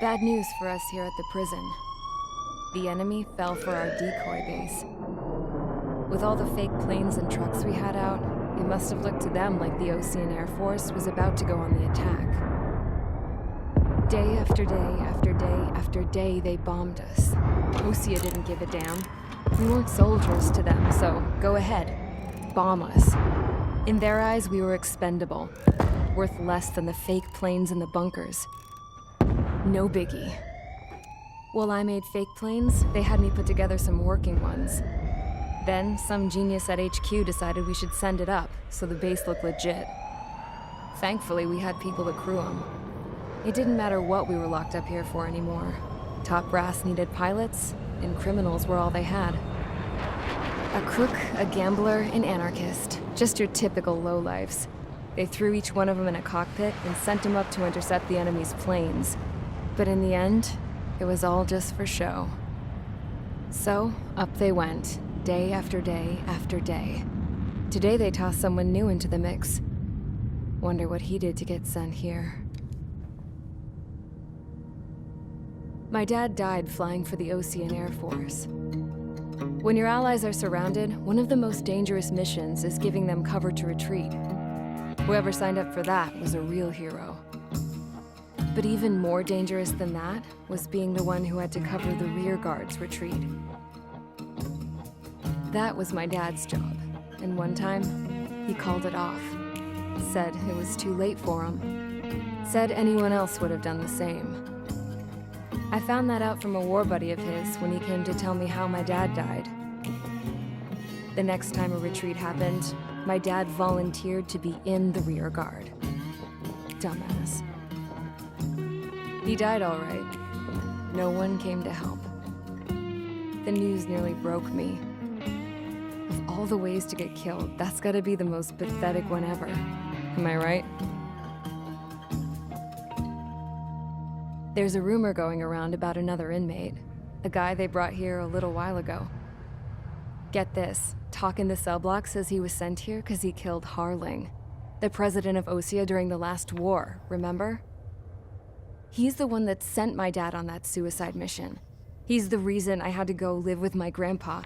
Bad news for us here at the prison. The enemy fell for our decoy base. With all the fake planes and trucks we had out, it must have looked to them like the Ocean Air Force was about to go on the attack. Day after day after day after day, they bombed us. Osea didn't give a damn. We weren't soldiers to them, so go ahead. Bomb us. In their eyes, we were expendable. Worth less than the fake planes in the bunkers. No biggie. While I made fake planes, they had me put together some working ones. Then, some genius at HQ decided we should send it up, so the base looked legit. Thankfully, we had people to crew them. It didn't matter what we were locked up here for anymore. Top brass needed pilots, and criminals were all they had. A crook, a gambler, an anarchist. Just your typical lowlifes. They threw each one of them in a cockpit and sent them up to intercept the enemy's planes. But in the end, it was all just for show. So, up they went, day after day after day. Today they tossed someone new into the mix. Wonder what he did to get sent here. My dad died flying for the Ocean Air Force. When your allies are surrounded, one of the most dangerous missions is giving them cover to retreat. Whoever signed up for that was a real hero. But even more dangerous than that was being the one who had to cover the rear guard's retreat. That was my dad's job, and one time, he called it off. Said it was too late for him. Said anyone else would have done the same. I found that out from a war buddy of his when he came to tell me how my dad died. The next time a retreat happened, my dad volunteered to be in the rear guard. Dumbass. He died all right. No one came to help. The news nearly broke me. Of all the ways to get killed, that's gotta be the most pathetic one ever. Am I right? There's a rumor going around about another inmate. A guy they brought here a little while ago. Get this, Talk in the cell block says he was sent here because he killed Harling, the president of Osea during the last war, remember? He's the one that sent my dad on that suicide mission. He's the reason I had to go live with my grandpa,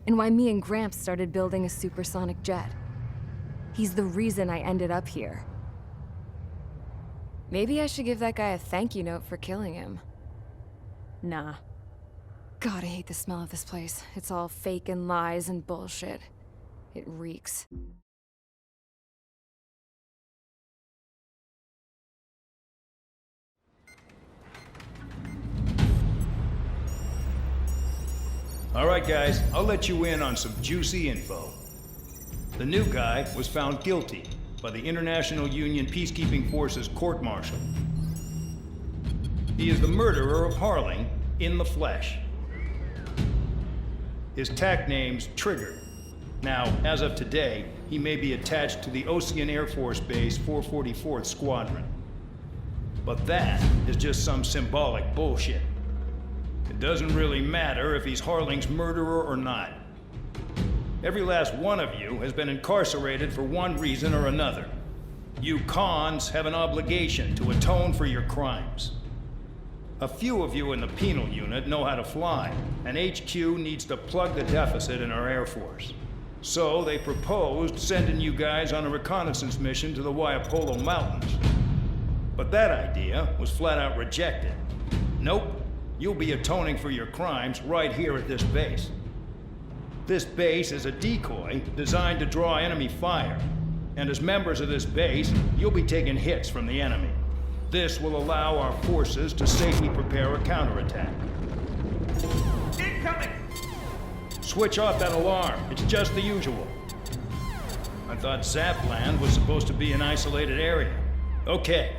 and why me and Gramps started building a supersonic jet. He's the reason I ended up here. Maybe I should give that guy a thank you note for killing him. Nah. God, I hate the smell of this place. It's all fake and lies and bullshit. It reeks. All right, guys, I'll let you in on some juicy info. The new guy was found guilty by the International Union Peacekeeping Forces court-martial. He is the murderer of Harling in the flesh. His tack name's Trigger. Now, as of today, he may be attached to the Ocean Air Force Base 444th Squadron. But that is just some symbolic bullshit. It doesn't really matter if he's Harling's murderer or not. Every last one of you has been incarcerated for one reason or another. You cons have an obligation to atone for your crimes. A few of you in the penal unit know how to fly, and HQ needs to plug the deficit in our Air Force. So they proposed sending you guys on a reconnaissance mission to the Waiapolo Mountains. But that idea was flat out rejected. Nope. You'll be atoning for your crimes right here at this base. This base is a decoy designed to draw enemy fire. And as members of this base, you'll be taking hits from the enemy. This will allow our forces to safely prepare a counterattack. Incoming! Switch off that alarm. It's just the usual. I thought Zapland was supposed to be an isolated area. Okay,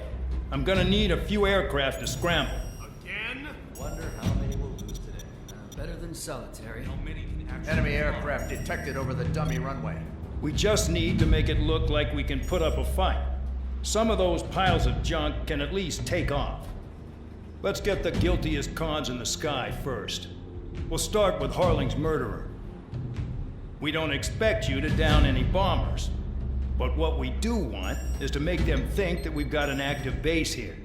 I'm gonna need a few aircraft to scramble. Wonder how many we'll lose today. Better than solitary. Enemy aircraft detected over the dummy runway. We just need to make it look like we can put up a fight. Some of those piles of junk can at least take off. Let's get the guiltiest cons in the sky first. We'll start with Harling's murderer. We don't expect you to down any bombers. But what we do want is to make them think that we've got an active base here.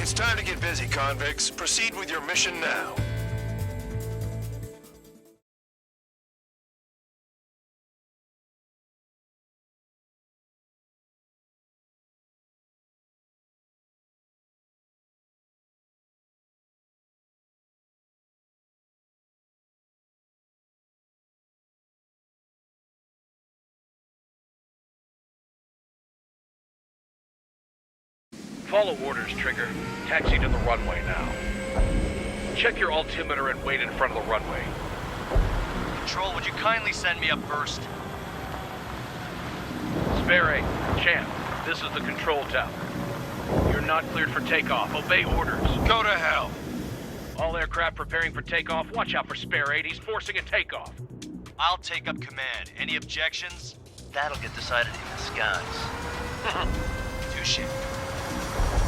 It's time to get busy, convicts. Proceed with your mission now. Follow orders, Trigger. Taxi to the runway now. Check your altimeter and wait in front of the runway. Control, would you kindly send me up first? Spare 8, Champ, this is the control tower. You're not cleared for takeoff. Obey orders. Go to hell. All aircraft preparing for takeoff. Watch out for Spare 8. He's forcing a takeoff. I'll take up command. Any objections? That'll get decided in the skies. Touche.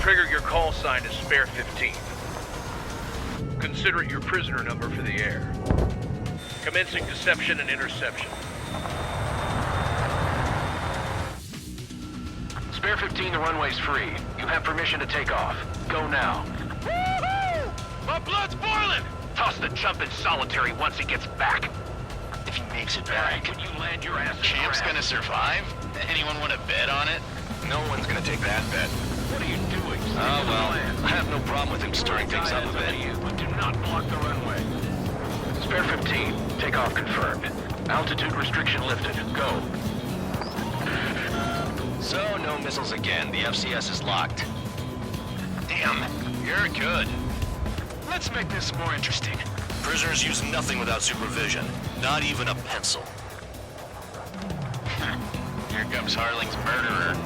Trigger, your call sign is Spare 15. Consider it your prisoner number for the air. Commencing deception and interception. Spare 15, the runway's free. You have permission to take off. Go now. Woo-hoo! My blood's boiling! Toss the chump in solitary once he gets back. If he makes it back, Can you land your ass in Champ's grass? gonna survive? Anyone want to bet on it? No one's gonna take that bet. What are you doing? Oh, well, I have no problem with him stirring things up a bit. But do not block the runway. Spare 15, takeoff confirmed. Altitude restriction lifted. Go. So, no missiles again. The FCS is locked. Damn, you're good. Let's make this more interesting. Prisoners use nothing without supervision. Not even a pencil. Here comes Harling's murderer.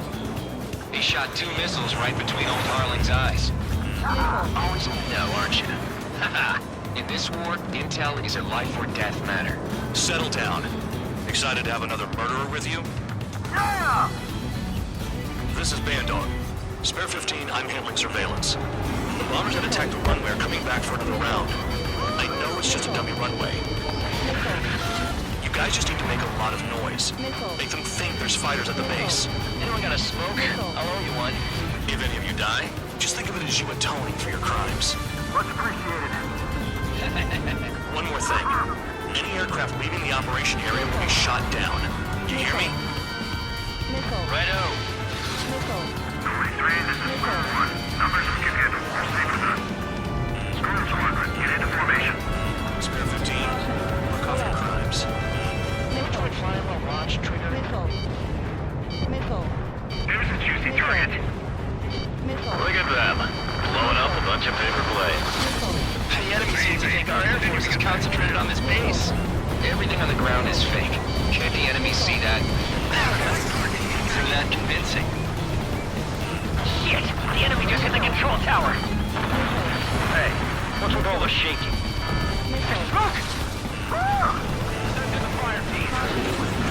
He shot 2 missiles right between old Harling's eyes. Always in the know, aren't you? In this war, intel is a life or death matter. Settle down. Excited to have another murderer with you? This is Bandog. Spare 15, I'm handling surveillance. The bombers that attacked the runway are coming back for another round. I know it's just a dummy runway. You guys just need to make a lot of noise. Make them think there's fighters at the base. Anyone got a smoke? I'll owe you one. If any of you die, just think of it as you atoning for your crimes. Much appreciated. One more thing. Any aircraft leaving the operation area will be shot down. You hear me? Righto. 43, this is Squad 1. Numbers we can handle. Proceed with us. Squad Squadron, get into formation. Spare 15, work off your crimes. Try flying while launch, Trigger. There's a juicy target. Look at them. Blowing up a bunch of paper planes. The enemy seems to think our air force is concentrated on this base. Everything on the ground is fake. Can't the enemy see that? Isn't that convincing? Shit! The enemy just hit the control tower. Hey, what's with all the shaking? Look! Send in the fire team.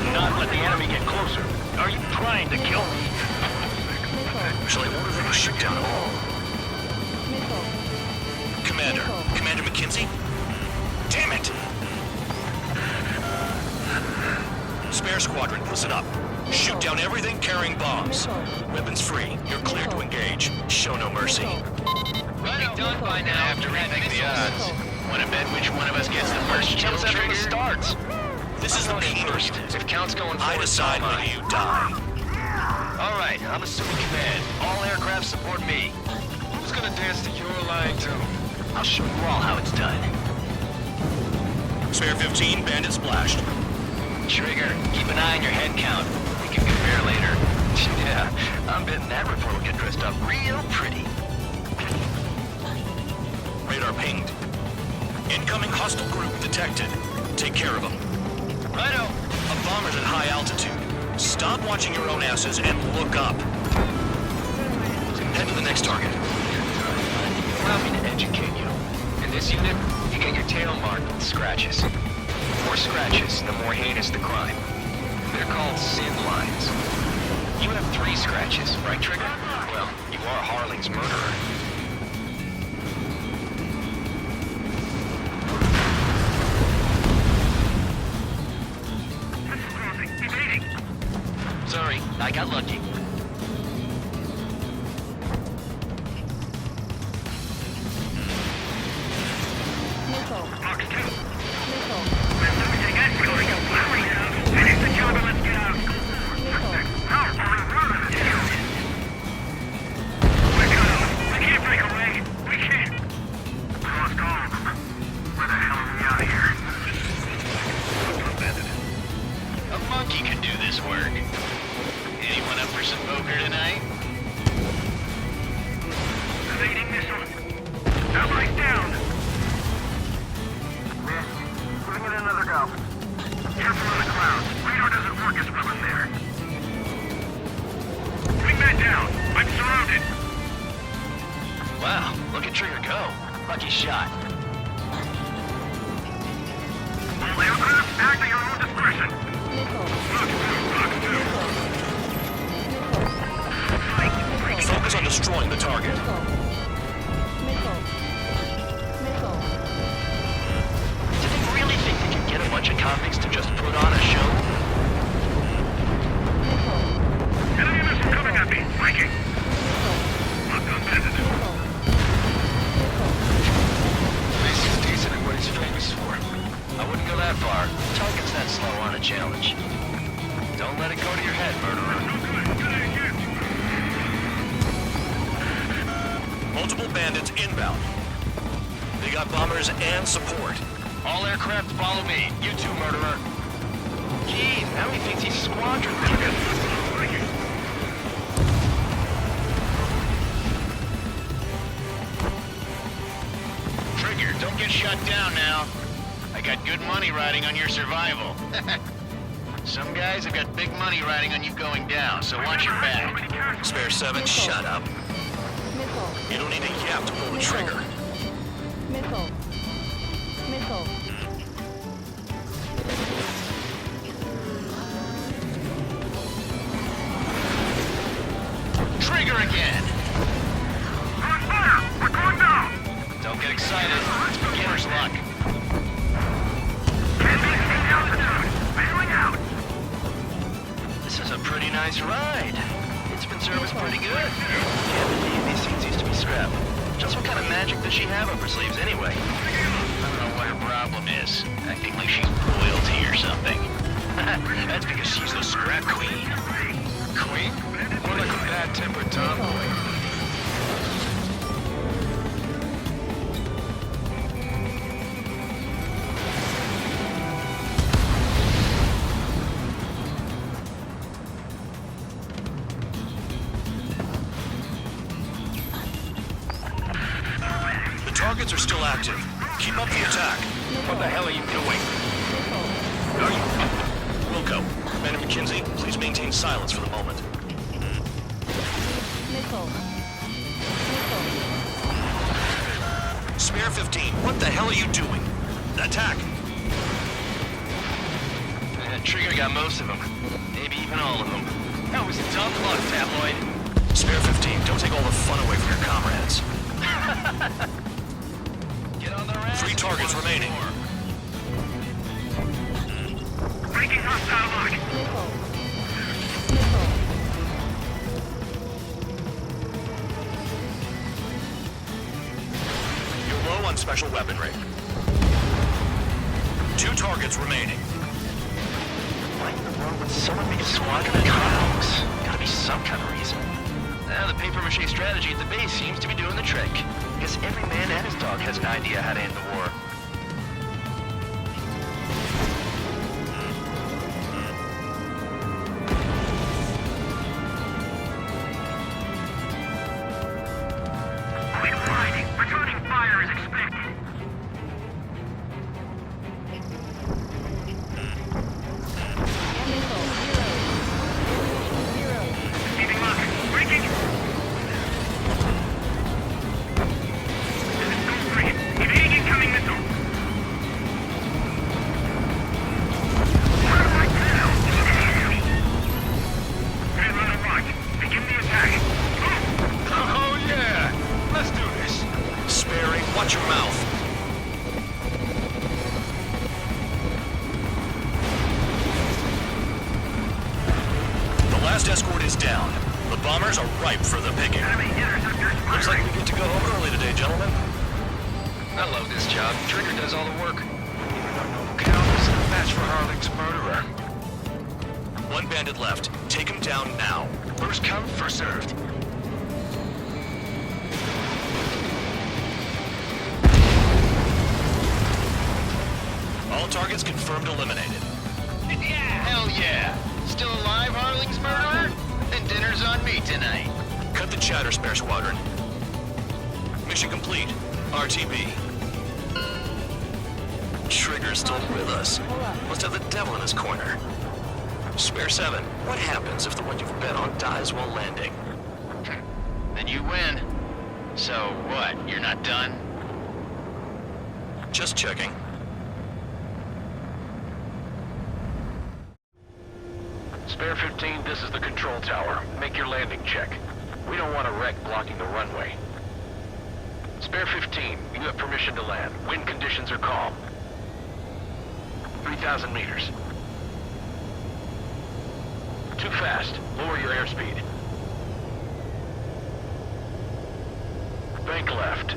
Do not let the enemy get closer. Are you trying to kill me? Shall I order them to shoot down all? Commander. Commander McKinsey? Damn it! Spare Squadron, listen up. Shoot down everything carrying bombs. Weapons free. You're cleared to engage. Show no mercy. Right done by now. Have to rethink the odds. Want to bet which one of us gets the first kill trigger? Starts. This is the first. If count's going forward, I decide whether you die. All right, I'm assuming command. All aircraft support me. Who's gonna dance to your line tune? I'll show you all how it's done. Spare 15, bandit splashed. Trigger, keep an eye on your head count. We can compare later. Yeah, I'm betting that report will get dressed up real pretty. Radar pinged. Incoming hostile group detected. Take care of them. Righto. A bomber's at high altitude. Stop watching your own asses and look up. Head to the next target. Allow me to educate you. In this unit, you get your tail marked with scratches. The more scratches, the more heinous the crime. They're called sin lines. You have 3 scratches, right, Trigger? Well, you are Harling's murderer. Sorry, I got lucky. go. Careful of the clouds. Radar doesn't work as well in there. Bring that down. I'm surrounded. Wow, look at Trigger go. Lucky shot. All aircraft, act at your own discretion. Focus on destroying the target. Do they really think they can get a bunch of convicts to just put on a show? Enemy missile coming at me. Breaking. Locked on bandit. Mace is decent at what he's famous for. I wouldn't go that far. Target's that slow on a challenge. Don't let it go to your head, murderer. Multiple bandits inbound. They got bombers and support. All aircraft follow me. You too, murderer. Jeez, now he thinks he's squadron leader. Trigger, don't get shut down now. I got good money riding on your survival. Some guys have got big money riding on you going down, so watch your back. Spare 7, shut up. You don't need a yap to pull the trigger. Trigger again! On fire! We're going down! Don't get excited. It's beginner's luck. Can't maintain altitude! Bailing out! This is a pretty nice ride. It's been serviced pretty good. Can't believe these seats used to be scrapped. Just what kind of magic does she have up her sleeves anyway? I don't know what her problem is. Acting like she's royalty or something. That's because she's the scrap queen. Queen? More like a bad-tempered tomboy. The targets are still active. Keep up the attack. What the hell are you doing? Are you? Wilco, Commander McKenzie, please maintain silence for the moment. Spare 15, what the hell are you doing? Attack! Trigger got most of them. Maybe even all of them. That was tough luck, Tabloid. Spare 15, don't take all the fun away from your comrades. Get on their ass. 3 targets remaining. Breaking hostile lock! You're low on special weaponry. 2 targets remaining. Why in the world would someone make a squadron of cops? Gotta be some kind of reason. Now the papier-mâché strategy at the base seems to be doing the trick. Guess every man and his dog has an idea how to end the war. Quit fighting! Returning fire is expected! Receiving lock! Breaking! This is Gold 3. Evading incoming missile! What am I now? Red line of rock. Begin the attack. Oh yeah! Let's do this. Sparing, watch your mouth. The last escort is down. The bombers are ripe for the picking. Enemy interceptors Looks like we get to go home early today, gentlemen. I love this job. Trigger does all the work. Countless a match for Harling's murderer. 1 bandit left. Take him down now. First come, first served. All targets confirmed eliminated. Yeah! Hell yeah! Still alive, Harling's murderer? Then dinner's on me tonight. Cut the chatter, Spare Squadron. Mission complete. RTB. Trigger's still with us. Must have the devil in his corner. Spare 7, what happens if the one you've bet on dies while landing? Then you win. So what, you're not done? Just checking. Spare 15, this is the control tower. Make your landing check. We don't want a wreck blocking the runway. Spare 15, you have permission to land. Wind conditions are calm. 3,000 meters. Too fast. Lower your airspeed. Bank left.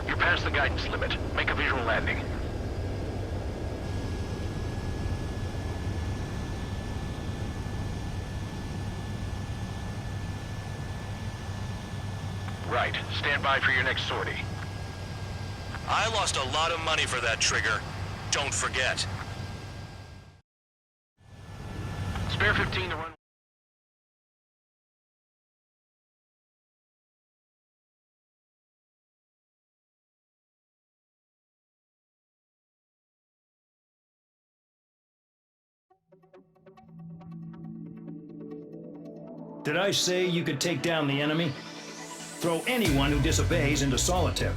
You're past the guidance limit. Make a visual landing. Right. Stand by for your next sortie. I lost a lot of money for that Trigger. Don't forget. Spare 15 to run. Did I say you could take down the enemy? Throw anyone who disobeys into solitary.